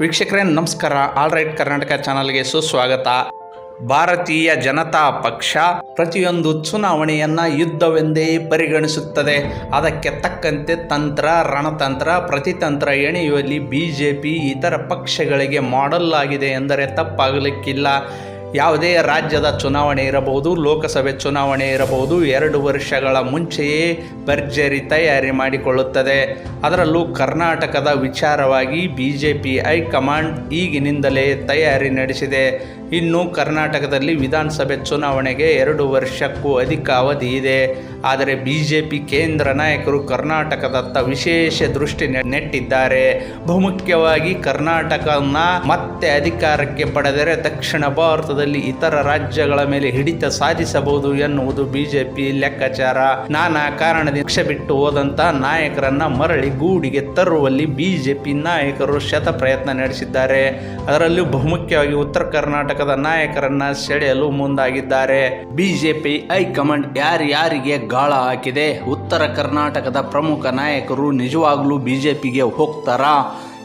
ವೀಕ್ಷಕರೇ ನಮಸ್ಕಾರ. All right Karnataka ಚಾನಲ್ಗೆ ಸುಸ್ವಾಗತ. ಭಾರತೀಯ ಜನತಾ ಪಕ್ಷ ಪ್ರತಿಯೊಂದು ಚುನಾವಣೆಯನ್ನು ಯುದ್ಧವೆಂದೇ ಪರಿಗಣಿಸುತ್ತದೆ. ಅದಕ್ಕೆ ತಕ್ಕಂತೆ ತಂತ್ರ, ರಣತಂತ್ರ, ಪ್ರತಿತಂತ್ರ ಎಣೆಯುವಲ್ಲಿ BJP ಇತರ ಪಕ್ಷಗಳಿಗೆ ಮಾಡೆಲ್ ಆಗಿದೆ ಎಂದರೆ ತಪ್ಪಾಗಲಿಕ್ಕಿಲ್ಲ. ಯಾವುದೇ ರಾಜ್ಯದ ಚುನಾವಣೆ ಇರಬಹುದು, ಲೋಕಸಭೆ ಚುನಾವಣೆ ಇರಬಹುದು, 2 ವರ್ಷಗಳ ಮುಂಚೆಯೇ ಭರ್ಜರಿ ತಯಾರಿ ಮಾಡಿಕೊಳ್ಳುತ್ತದೆ. ಅದರಲ್ಲೂ ಕರ್ನಾಟಕದ ವಿಚಾರವಾಗಿ BJP ಹೈಕಮಾಂಡ್ ಈಗಿನಿಂದಲೇ ತಯಾರಿ ನಡೆಸಿದೆ. ಇನ್ನು ಕರ್ನಾಟಕದಲ್ಲಿ ವಿಧಾನಸಭೆ ಚುನಾವಣೆಗೆ 2 ವರ್ಷಕ್ಕೂ ಅಧಿಕ ಅವಧಿ ಇದೆ. ಆದರೆ BJP ಕೇಂದ್ರ ನಾಯಕರು ಕರ್ನಾಟಕದತ್ತ ವಿಶೇಷ ದೃಷ್ಟಿ ನೆಟ್ಟಿದ್ದಾರೆ. ಬಹುಮುಖ್ಯವಾಗಿ ಕರ್ನಾಟಕವನ್ನು ಮತ್ತೆ ಅಧಿಕಾರಕ್ಕೆ ಪಡೆದರೆ ದಕ್ಷಿಣ ಭಾರತದಲ್ಲಿ ಇತರ ರಾಜ್ಯಗಳ ಮೇಲೆ ಹಿಡಿತ ಸಾಧಿಸಬಹುದು ಎನ್ನುವುದು BJP ಲೆಕ್ಕಾಚಾರ. ನಾನಾ ಕಾರಣದಿಂದ ಪಕ್ಷ ಬಿಟ್ಟು ಹೋದಂತ ನಾಯಕರನ್ನ ಮರಳಿ ಗೂಡಿಗೆ ತರುವಲ್ಲಿ BJP ನಾಯಕರು ಶತ ಪ್ರಯತ್ನ ನಡೆಸಿದ್ದಾರೆ. ಅದರಲ್ಲೂ ಬಹುಮುಖ್ಯವಾಗಿ ಉತ್ತರ ಕರ್ನಾಟಕದ ನಾಯಕರನ್ನ ಸೆಳೆಯಲು ಮುಂದಾಗಿದ್ದಾರೆ. BJP ಹೈಕಮಾಂಡ್ ಯಾರಿಗೆ ಗಾಳ ಹಾಕಿದೆ? ಉತ್ತರ ಕರ್ನಾಟಕದ ಪ್ರಮುಖ ನಾಯಕರು ನಿಜವಾಗ್ಲೂ BJPಗೆ ಹೋಗ್ತಾರಾ?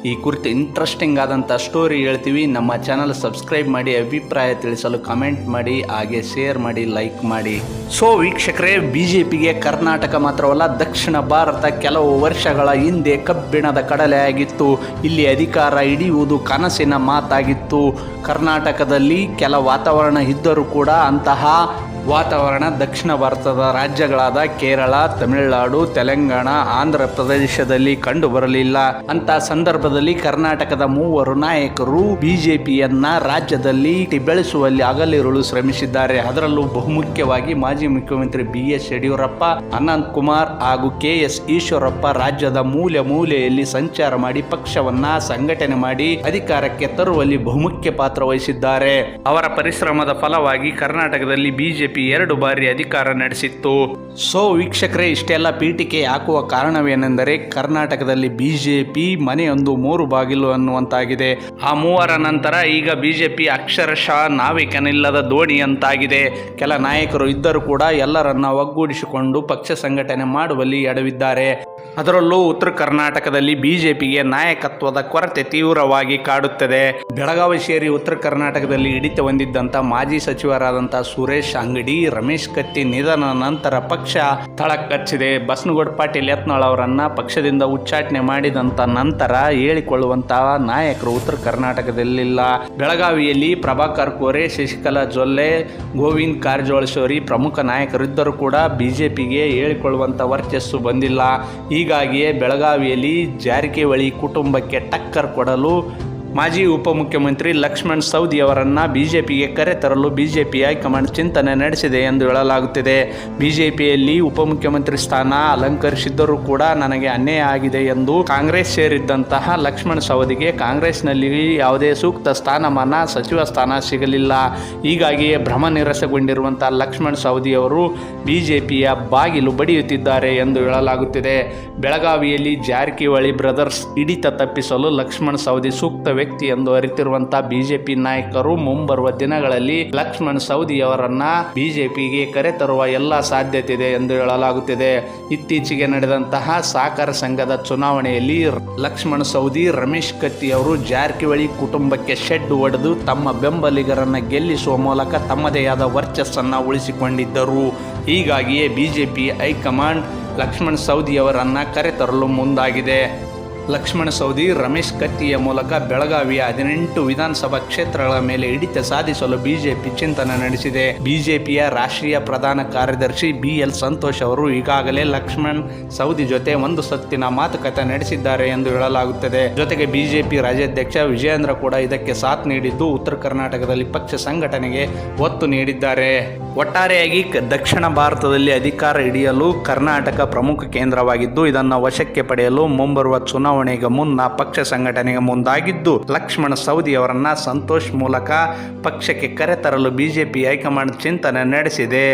ಈ ಕುರಿತು ಇಂಟ್ರೆಸ್ಟಿಂಗ್ ಆದಂಥ ಸ್ಟೋರಿ ಹೇಳ್ತೀವಿ. ನಮ್ಮ ಚಾನಲ್ ಸಬ್ಸ್ಕ್ರೈಬ್ ಮಾಡಿ, ಅಭಿಪ್ರಾಯ ತಿಳಿಸಲು ಕಮೆಂಟ್ ಮಾಡಿ, ಹಾಗೆ ಶೇರ್ ಮಾಡಿ, ಲೈಕ್ ಮಾಡಿ. ಸೊ ವೀಕ್ಷಕರೇ, BJPಗೆ ಕರ್ನಾಟಕ ಮಾತ್ರವಲ್ಲ, ದಕ್ಷಿಣ ಭಾರತ ಕೆಲವು ವರ್ಷಗಳ ಹಿಂದೆ ಕಬ್ಬಿಣದ ಕಡಲೆ ಆಗಿತ್ತು. ಇಲ್ಲಿ ಅಧಿಕಾರ ಹಿಡಿಯುವುದು ಕನಸಿನ ಮಾತಾಗಿತ್ತು. ಕರ್ನಾಟಕದಲ್ಲಿ ಕೆಲ ವಾತಾವರಣ ಇದ್ದರೂ ಕೂಡ ಅಂತಹ ವಾತಾವರಣ ದಕ್ಷಿಣ ಭಾರತದ ರಾಜ್ಯಗಳಾದ ಕೇರಳ, ತಮಿಳುನಾಡು, ತೆಲಂಗಾಣ, ಆಂಧ್ರ ಪ್ರದೇಶದಲ್ಲಿ ಕಂಡು ಬರಲಿಲ್ಲ. ಅಂತ ಸಂದರ್ಭದಲ್ಲಿ ಕರ್ನಾಟಕದ 3 ನಾಯಕರು BJPಯನ್ನ ರಾಜ್ಯದಲ್ಲಿ ಬೆಳೆಸುವಲ್ಲಿ ಹಗಲಿರುಳು ಶ್ರಮಿಸಿದ್ದಾರೆ. ಅದರಲ್ಲೂ ಬಹುಮುಖ್ಯವಾಗಿ ಮಾಜಿ ಮುಖ್ಯಮಂತ್ರಿ BS ಯಡಿಯೂರಪ್ಪ, ಅನಂತ್ ಕುಮಾರ್ ಹಾಗೂ KS ಈಶ್ವರಪ್ಪ ರಾಜ್ಯದ ಮೂಲೆಯಲ್ಲಿ ಸಂಚಾರ ಮಾಡಿ ಪಕ್ಷವನ್ನ ಸಂಘಟನೆ ಮಾಡಿ ಅಧಿಕಾರಕ್ಕೆ ತರುವಲ್ಲಿ ಬಹುಮುಖ್ಯ ಪಾತ್ರ ವಹಿಸಿದ್ದಾರೆ. ಅವರ ಪರಿಶ್ರಮದ ಫಲವಾಗಿ ಕರ್ನಾಟಕದಲ್ಲಿ BJP 2 ಬಾರಿ ಅಧಿಕಾರ ನಡೆಸಿತ್ತು. ಸೊ ವೀಕ್ಷಕರೇ, ಇಷ್ಟೆಲ್ಲ ಪೀಠಿಕೆ ಹಾಕುವ ಕಾರಣವೇನೆಂದರೆ ಕರ್ನಾಟಕದಲ್ಲಿ BJP ಮನೆಯೊಂದು 3 ಬಾಗಿಲು ಅನ್ನುವಂತಾಗಿದೆ. ಆ 3ರ ನಂತರ ಈಗ BJP ಅಕ್ಷರಶಃ ನಾವಿಕನಿಲ್ಲದ ದೋಣಿ ಅಂತಾಗಿದೆ. ಕೆಲ ನಾಯಕರು ಇದ್ದರೂ ಕೂಡ ಎಲ್ಲರನ್ನ ಒಗ್ಗೂಡಿಸಿಕೊಂಡು ಪಕ್ಷ ಸಂಘಟನೆ ಮಾಡುವಲ್ಲಿ ಎಡವಿದ್ದಾರೆ. ಅದರಲ್ಲೂ ಉತ್ತರ ಕರ್ನಾಟಕದಲ್ಲಿ BJPಗೆ ನಾಯಕತ್ವದ ಕೊರತೆ ತೀವ್ರವಾಗಿ ಕಾಡುತ್ತದೆ. ಬೆಳಗಾವಿ ಸೇರಿ ಉತ್ತರ ಕರ್ನಾಟಕದಲ್ಲಿ ಹಿಡಿತ ಹೊಂದಿದ್ದಂಥ ಮಾಜಿ ಸಚಿವರಾದಂಥ ಸುರೇಶ್ ಅಂಗಡಿ, ರಮೇಶ್ ಕತ್ತಿ ನಿಧನ ನಂತರ ಪಕ್ಷ ತಳಕ್ಕಚ್ಚಿದೆ. ಬಸನಗೌಡ ಪಾಟೀಲ್ ಯತ್ನಾಳ್ ಅವರನ್ನ ಪಕ್ಷದಿಂದ ಉಚ್ಚಾಟನೆ ಮಾಡಿದಂಥ ನಂತರ ಹೇಳಿಕೊಳ್ಳುವಂತಹ ನಾಯಕರು ಉತ್ತರ ಕರ್ನಾಟಕದಲ್ಲಿಲ್ಲ. ಬೆಳಗಾವಿಯಲ್ಲಿ ಪ್ರಭಾಕರ್ ಕೋರೆ, ಶಶಿಕಲಾ ಜೊಲ್ಲೆ, ಗೋವಿಂದ್ ಕಾರಜೋಳ ಪ್ರಮುಖ ನಾಯಕರಿದ್ದರೂ ಕೂಡ BJPಗೆ ಹೇಳಿಕೊಳ್ಳುವಂಥ ವರ್ಚಸ್ಸು ಬಂದಿಲ್ಲ. ಹೀಗಾಗಿಯೇ ಬೆಳಗಾವಿಯಲ್ಲಿ ಜಾರಕಿಹೊಳಿ ಕುಟುಂಬಕ್ಕೆ ಟಕ್ಕರ್ ಕೊಡಲು ಮಾಜಿ ಉಪಮುಖ್ಯಮಂತ್ರಿ ಲಕ್ಷ್ಮಣ್ ಸವದಿ ಅವರನ್ನು BJPಗೆ ಕರೆತರಲು BJP ಹೈಕಮಾಂಡ್ ಚಿಂತನೆ ನಡೆಸಿದೆ ಎಂದು ಹೇಳಲಾಗುತ್ತಿದೆ. BJPಯಲ್ಲಿ ಉಪಮುಖ್ಯಮಂತ್ರಿ ಸ್ಥಾನ ಅಲಂಕರಿಸಿದ್ದರೂ ಕೂಡ ನನಗೆ ಅನ್ಯಾಯ ಆಗಿದೆ ಎಂದು ಕಾಂಗ್ರೆಸ್ ಸೇರಿದ್ದಂತಹ ಲಕ್ಷ್ಮಣ್ ಸವದಿಗೆ ಕಾಂಗ್ರೆಸ್ನಲ್ಲಿ ಯಾವುದೇ ಸೂಕ್ತ ಸ್ಥಾನಮಾನ, ಸಚಿವ ಸ್ಥಾನ ಸಿಗಲಿಲ್ಲ. ಹೀಗಾಗಿಯೇ ಭ್ರಮ ನಿರಸಗೊಂಡಿರುವಂತಹ ಲಕ್ಷ್ಮಣ್ ಸವದಿ ಅವರು BJPಯ ಬಾಗಿಲು ಬಡಿಯುತ್ತಿದ್ದಾರೆ ಎಂದು ಹೇಳಲಾಗುತ್ತಿದೆ. ಬೆಳಗಾವಿಯಲ್ಲಿ ಜಾರಕಿಹೊಳಿ ಬ್ರದರ್ಸ್ ಹಿಡಿತ ತಪ್ಪಿಸಲು ಲಕ್ಷ್ಮಣ್ ಸವದಿ ಸೂಕ್ತ ವ್ಯಕ್ತಿ ಎಂದು ಅರಿತಿರುವಂತಹ BJP ನಾಯಕರು ಮುಂಬರುವ ದಿನಗಳಲ್ಲಿ ಲಕ್ಷ್ಮಣ್ ಸವದಿ ಅವರನ್ನ BJPಗೆ ಕರೆತರುವ ಎಲ್ಲ ಸಾಧ್ಯತೆ ಇದೆ ಎಂದು ಹೇಳಲಾಗುತ್ತಿದೆ. ಇತ್ತೀಚೆಗೆ ನಡೆದಂತಹ ಸಹಕಾರ ಸಂಘದ ಚುನಾವಣೆಯಲ್ಲಿ ಲಕ್ಷ್ಮಣ್ ಸವದಿ, ರಮೇಶ್ ಕತ್ತಿ ಅವರು ಜಾರಕಿಹೊಳಿ ಕುಟುಂಬಕ್ಕೆ ಶೆಡ್ ಹೊಡೆದು ತಮ್ಮ ಬೆಂಬಲಿಗರನ್ನ ಗೆಲ್ಲಿಸುವ ಮೂಲಕ ತಮ್ಮದೇ ಆದ ವರ್ಚಸ್ಸನ್ನು ಉಳಿಸಿಕೊಂಡಿದ್ದರು. ಹೀಗಾಗಿಯೇ BJP ಹೈಕಮಾಂಡ್ ಲಕ್ಷ್ಮಣ್ ಸವದಿ ಅವರನ್ನ ಕರೆತರಲು ಮುಂದಾಗಿದೆ. ಲಕ್ಷ್ಮಣ ಸವದಿ, ರಮೇಶ್ ಕತ್ತಿಯ ಮೂಲಕ ಬೆಳಗಾವಿಯ 18 ವಿಧಾನಸಭಾ ಕ್ಷೇತ್ರಗಳ ಮೇಲೆ ಹಿಡಿತ ಸಾಧಿಸಲು BJP ಚಿಂತನೆ ನಡೆಸಿದೆ. BJPಯ ರಾಷ್ಟ್ರೀಯ ಪ್ರಧಾನ ಕಾರ್ಯದರ್ಶಿ BL ಸಂತೋಷ್ ಅವರು ಈಗಾಗಲೇ ಲಕ್ಷ್ಮಣ್ ಸವದಿ ಜೊತೆ ಒಂದು ಸುತ್ತಿನ ಮಾತುಕತೆ ನಡೆಸಿದ್ದಾರೆ ಎಂದು ಹೇಳಲಾಗುತ್ತದೆ. ಜೊತೆಗೆ BJP ರಾಜ್ಯಾಧ್ಯಕ್ಷ ವಿಜಯೇಂದ್ರ ಕೂಡ ಇದಕ್ಕೆ ಸಾಥ್ ನೀಡಿದ್ದು ಉತ್ತರ ಕರ್ನಾಟಕದಲ್ಲಿ ಪಕ್ಷ ಸಂಘಟನೆಗೆ ಒತ್ತು ನೀಡಿದ್ದಾರೆ. ಒಟ್ಟಾರೆಯಾಗಿ ದಕ್ಷಿಣ ಭಾರತದಲ್ಲಿ ಅಧಿಕಾರ ಹಿಡಿಯಲು ಕರ್ನಾಟಕ ಪ್ರಮುಖ ಕೇಂದ್ರವಾಗಿದ್ದು ಇದನ್ನು ವಶಕ್ಕೆ ಪಡೆಯಲು ಮುಂಬರುವ ಚುನಾವಣೆಗೆ ಮುನ್ನ ಪಕ್ಷ ಸಂಘಟನೆಗೆ ಮುಂದಾಗಿದ್ದು ಲಕ್ಷ್ಮಣ ಸವದಿ ಅವರನ್ನ ಸಂತೋಷ್ ಮೂಲಕ ಪಕ್ಷಕ್ಕೆ ಕರೆತರಲು BJP ಹೈಕಮಾಂಡ್ ಚಿಂತನೆ ನಡೆಸಿದೆ.